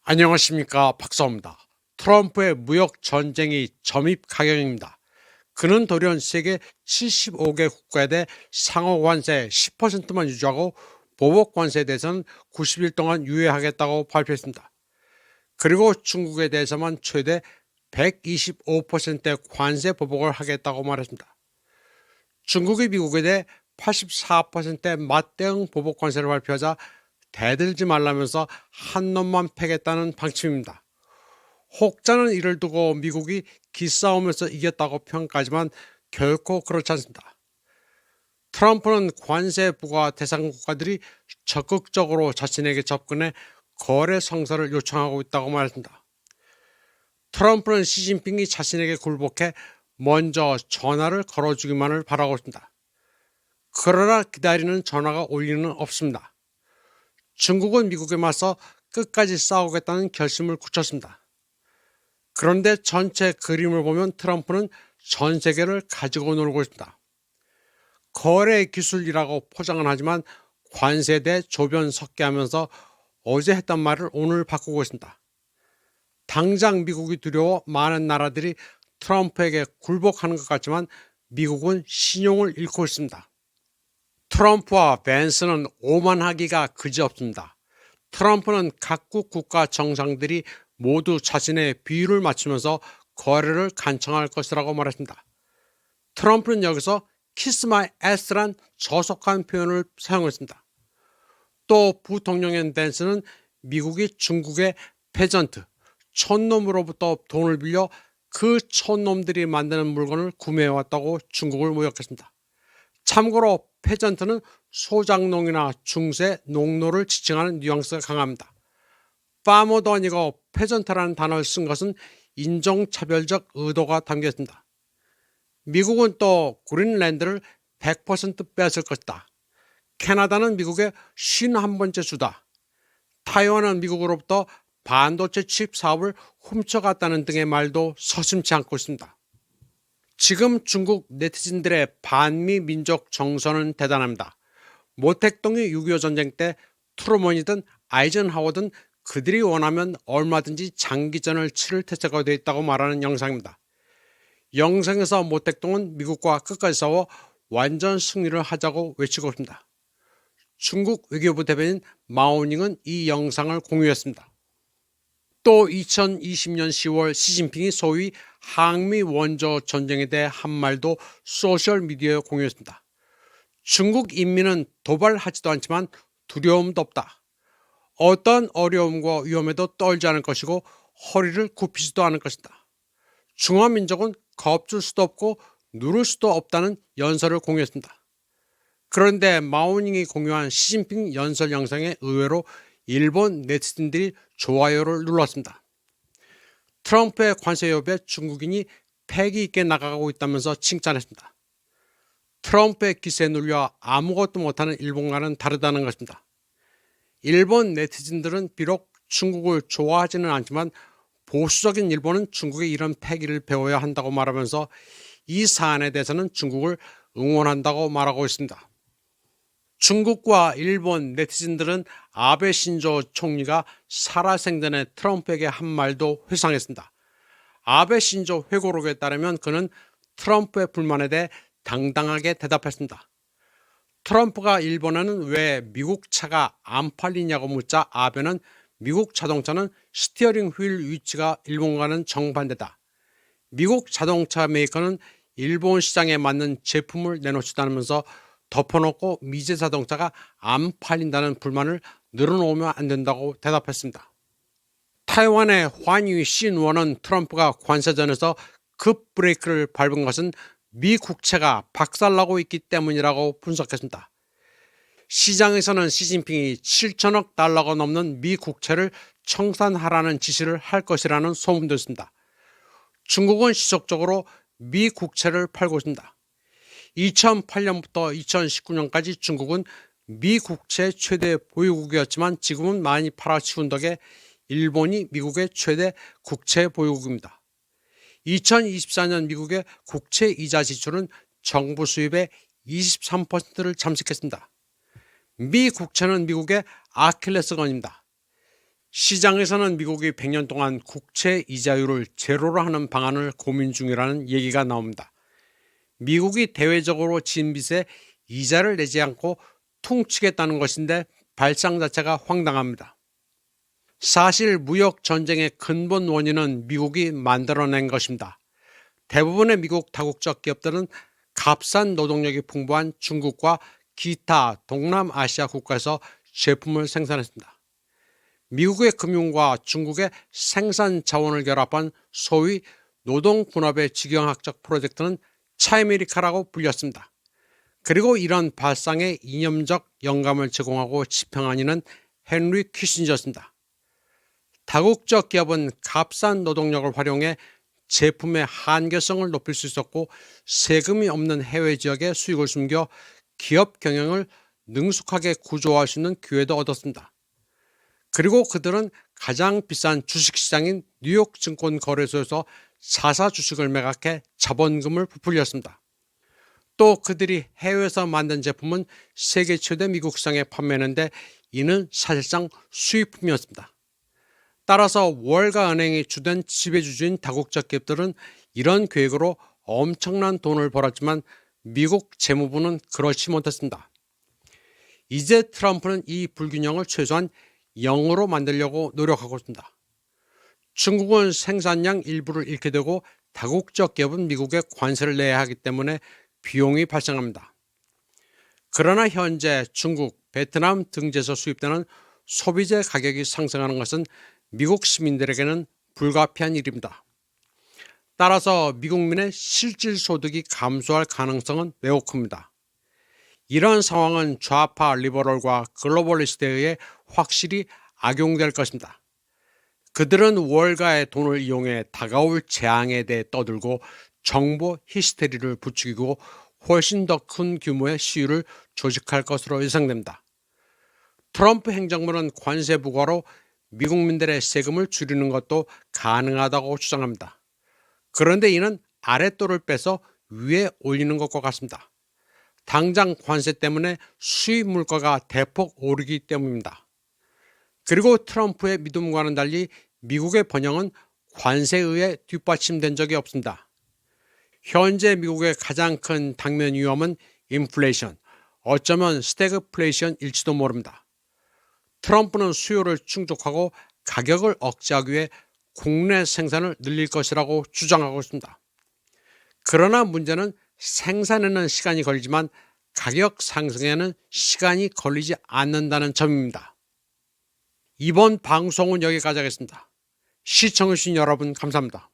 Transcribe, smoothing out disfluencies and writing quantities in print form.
안녕하십니까, 박사입니다. 트럼프의 무역 전쟁이 점입 가경입니다. 그는 돌연 세계 75개 국가에 대해 상호 관세 10%만 유지하고 보복 관세에 대해서는 90일 동안 유예하겠다고 발표했습니다. 그리고 중국에 대해서만 최대 125%의 관세 보복을 하겠다고 말했습니다. 중국이 미국에 대해 84%의 맞대응 보복 관세를 발표하자 대들지 말라면서 한 놈만 패겠다는 방침입니다. 혹자는 이를 두고 미국이 기싸움에서 이겼다고 평가하지만 결코 그렇지 않습니다. 트럼프는 관세 부과 대상 국가들이 적극적으로 자신에게 접근해 거래 성사를 요청하고 있다고 말했습니다. 트럼프는 시진핑이 자신에게 굴복해 먼저 전화를 걸어주기만을 바라고 있습니다. 그러나 기다리는 전화가 올 리는 없습니다. 중국은 미국에 맞서 끝까지 싸우겠다는 결심을 굳혔습니다. 그런데 전체 그림을 보면 트럼프는 전 세계를 가지고 놀고 있습니다. 거래 기술이라고 포장은 하지만 관세에 대해 조변 섞게 하면서 어제 했던 말을 오늘 바꾸고 있습니다. 당장 미국이 두려워 많은 나라들이 트럼프에게 굴복하는 것 같지만 미국은 신용을 잃고 있습니다. 트럼프와 벤스는 오만하기가 그지없습니다. 트럼프는 각국 국가 정상들이 모두 자신의 비율을 맞추면서 거래를 간청할 것이라고 말했습니다. 트럼프는 여기서 키스 마이 애스란 저속한 표현을 사용했습니다. 또 부통령인 벤스는 미국이 중국의 페전트, 촌놈으로부터 돈을 빌려 그 촌놈들이 만드는 물건을 구매해왔다고 중국을 모욕했습니다. 참고로 페전트는 소작농이나 중세 농노를 지칭하는 뉘앙스가 강합니다. 파머도 아니고 페전트라는 단어를 쓴 것은 인종차별적 의도가 담겨 있습니다. 미국은 또 그린랜드를 100% 뺏을 것이다. 캐나다는 미국의 51번째 주다. 타이완은 미국으로부터 반도체 칩 사업을 훔쳐갔다는 등의 말도 서슴지 않고 있습니다. 지금 중국 네티즌들의 반미 민족 정서는 대단합니다. 모택동이 6.25 전쟁 때 트루먼이든 아이젠하워든 그들이 원하면 얼마든지 장기전을 치를 태세가 되어 있다고 말하는 영상입니다. 영상에서 모택동은 미국과 끝까지 싸워 완전 승리를 하자고 외치고 있습니다. 중국 외교부 대변인 마오닝은 이 영상을 공유했습니다. 또 2020년 10월 시진핑이 소위 항미 원조 전쟁에 대해 한 말도 소셜미디어에 공유했습니다. 중국 인민은 도발하지도 않지만 두려움도 없다. 어떤 어려움과 위험에도 떨지 않을 것이고 허리를 굽히지도 않을 것이다. 중화민족은 겁줄 수도 없고 누를 수도 없다는 연설을 공유했습니다. 그런데 마오닝이 공유한 시진핑 연설 영상에 의외로 일본 네티즌들이 좋아요를 눌렀습니다. 트럼프의 관세 협에 중국인이 패기 있게 나가고 있다면서 칭찬했습니다. 트럼프의 기세에 눌려 아무것도 못하는 일본과는 다르다는 것입니다. 일본 네티즌들은 비록 중국을 좋아하지는 않지만 보수적인 일본은 중국의 이런 패기를 배워야 한다고 말하면서 이 사안에 대해서는 중국을 응원한다고 말하고 있습니다. 중국과 일본 네티즌들은 아베 신조 총리가 살아생전에 트럼프에게 한 말도 회상했습니다. 아베 신조 회고록에 따르면 그는 트럼프의 불만에 대해 당당하게 대답했습니다. 트럼프가 일본에는 왜 미국 차가 안 팔리냐고 묻자 아베는 미국 자동차는 스티어링 휠 위치가 일본과는 정반대다. 미국 자동차 메이커는 일본 시장에 맞는 제품을 내놓지도 않으면서 덮어놓고 미제 자동차가 안 팔린다는 불만을 늘어놓으면 안 된다고 대답했습니다. 타이완의 환유 신원은 트럼프가 관세전에서 급 브레이크를 밟은 것은 미 국채가 박살나고 있기 때문이라고 분석했습니다. 시장에서는 시진핑이 7천억 달러가 넘는 미 국채를 청산하라는 지시를 할 것이라는 소문도 있습니다. 중국은 지속적으로 미 국채를 팔고 있습니다. 2008년부터 2019년까지 중국은 미 국채 최대 보유국이었지만 지금은 많이 팔아치운 덕에 일본이 미국의 최대 국채 보유국입니다. 2024년 미국의 국채 이자 지출은 정부 수입의 23%를 잠식했습니다. 미 국채는 미국의 아킬레스건입니다. 시장에서는 미국이 100년 동안 국채 이자율을 제로로 하는 방안을 고민 중이라는 얘기가 나옵니다. 미국이 대외적으로 진 빚에 이자를 내지 않고 퉁치겠다는 것인데 발상 자체가 황당합니다. 사실 무역 전쟁의 근본 원인은 미국이 만들어낸 것입니다. 대부분의 미국 다국적 기업들은 값싼 노동력이 풍부한 중국과 기타 동남아시아 국가에서 제품을 생산했습니다. 미국의 금융과 중국의 생산 자원을 결합한 소위 노동 분업의 직영학적 프로젝트는 차이메리카라고 불렸습니다. 그리고 이런 발상에 이념적 영감을 제공하고 집행한 이는 헨리 키신저였습니다. 다국적 기업은 값싼 노동력을 활용해 제품의 한계성을 높일 수 있었고 세금이 없는 해외 지역에 수익을 숨겨 기업 경영을 능숙하게 구조화할 수 있는 기회도 얻었습니다. 그리고 그들은 가장 비싼 주식시장인 뉴욕 증권거래소에서 자사 주식을 매각해 자본금을 부풀렸습니다. 또 그들이 해외에서 만든 제품은 세계 최대 미국 시장에 판매했는데 이는 사실상 수입품이었습니다. 따라서 월가 은행이 주된 지배주주인 다국적 기업들은 이런 계획으로 엄청난 돈을 벌었지만 미국 재무부는 그렇지 못했습니다. 이제 트럼프는 이 불균형을 최소한 0으로 만들려고 노력하고 있습니다. 중국은 생산량 일부를 잃게 되고 다국적 기업은 미국에 관세를 내야 하기 때문에 비용이 발생합니다. 그러나 현재 중국, 베트남 등지에서 수입되는 소비재 가격이 상승하는 것은 미국 시민들에게는 불가피한 일입니다. 따라서 미국민의 실질 소득이 감소할 가능성은 매우 큽니다. 이런 상황은 좌파 리버럴과 글로벌리스트에 의해 확실히 악용될 것입니다. 그들은 월가의 돈을 이용해 다가올 재앙에 대해 떠들고 정보 히스테리를 부추기고 훨씬 더 큰 규모의 시위를 조직할 것으로 예상됩니다. 트럼프 행정부는 관세 부과로 미국민들의 세금을 줄이는 것도 가능하다고 주장합니다. 그런데 이는 아랫돌을 빼서 위에 올리는 것과 같습니다. 당장 관세 때문에 수입 물가가 대폭 오르기 때문입니다. 그리고 트럼프의 믿음과는 달리 미국의 번영은 관세에 의해 뒷받침된 적이 없습니다. 현재 미국의 가장 큰 당면 위험은 인플레이션, 어쩌면 스태그플레이션일지도 모릅니다. 트럼프는 수요를 충족하고 가격을 억제하기 위해 국내 생산을 늘릴 것이라고 주장하고 있습니다. 그러나 문제는 생산에는 시간이 걸리지만 가격 상승에는 시간이 걸리지 않는다는 점입니다. 이번 방송은 여기까지 하겠습니다. 시청해주신 여러분 감사합니다.